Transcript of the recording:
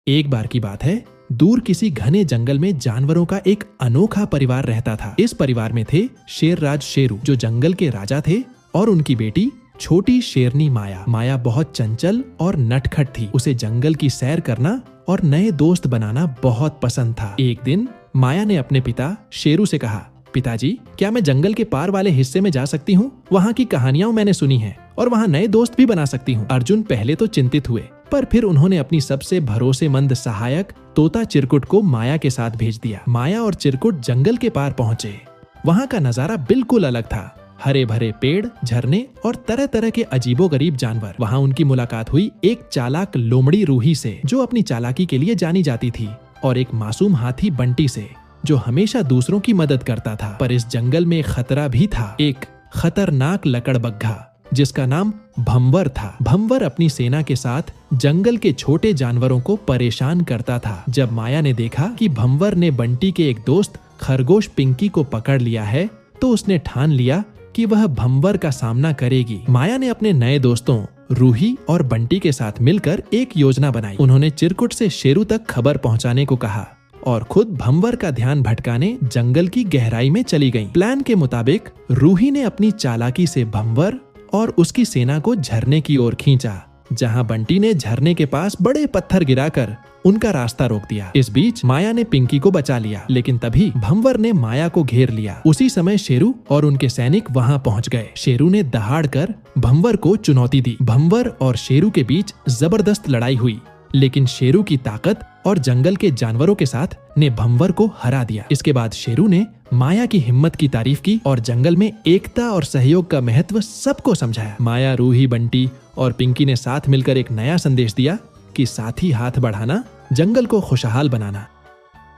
एक बार की बात है, दूर किसी घने जंगल में जानवरों का एक अनोखा परिवार रहता था। इस परिवार में थे शेरराज शेरू, जो जंगल के राजा थे, और उनकी बेटी छोटी शेरनी माया। माया बहुत चंचल और नटखट थी। उसे जंगल की सैर करना और नए दोस्त बनाना बहुत पसंद था। एक दिन माया ने अपने पिता शेरू से कहा, पिताजी, क्या मैं जंगल के पार वाले हिस्से में जा सकती हूँ? वहाँ की कहानियां मैंने सुनी हैं और वहाँ नए दोस्त भी बना सकती हूँ। अर्जुन पहले तो चिंतित हुए, पर फिर उन्होंने अपनी सबसे भरोसेमंद सहायक तोता चिरकुट को माया के साथ भेज दिया। माया और चिरकुट जंगल के पार पहुंचे। वहाँ का नजारा बिल्कुल अलग था। हरे भरे पेड़, झरने और तरह तरह के अजीबोगरीब जानवर। वहाँ उनकी मुलाकात हुई एक चालाक लोमड़ी रूही से, जो अपनी चालाकी के लिए जानी जाती थी, और एक मासूम हाथी बंटी से, जो हमेशा दूसरों की मदद करता था। पर इस जंगल में खतरा भी था। एक खतरनाक लकड़बग्घा जिसका नाम भंवर था। भंवर अपनी सेना के साथ जंगल के छोटे जानवरों को परेशान करता था। जब माया ने देखा कि भंवर ने बंटी के एक दोस्त खरगोश पिंकी को पकड़ लिया है, तो उसने ठान लिया कि वह भंवर का सामना करेगी। माया ने अपने नए दोस्तों रूही और बंटी के साथ मिलकर एक योजना बनाई। उन्होंने चिरकुट से शेरू तक खबर पहुंचाने को कहा और खुद भंवर का ध्यान भटकाने जंगल की गहराई में चली गईं। प्लान के मुताबिक रूही ने अपनी चालाकी से भंवर और उसकी सेना को झरने की ओर खींचा, जहां बंटी ने झरने के पास बड़े पत्थर गिराकर उनका रास्ता रोक दिया। इस बीच माया ने पिंकी को बचा लिया, लेकिन तभी भंवर ने माया को घेर लिया। उसी समय शेरू और उनके सैनिक वहां पहुंच गए। शेरू ने दहाड़कर भंवर को चुनौती दी। भंवर और शेरू के बीच जबरदस्त लड़ाई हुई, लेकिन शेरू की ताकत और जंगल के जानवरों के साथ ने भंवर को हरा दिया। इसके बाद शेरू ने माया की हिम्मत की तारीफ की और जंगल में एकता और सहयोग का महत्व सबको समझाया। माया, रूही, बंटी और पिंकी ने साथ मिलकर एक नया संदेश दिया कि साथी हाथ बढ़ाना, जंगल को खुशहाल बनाना।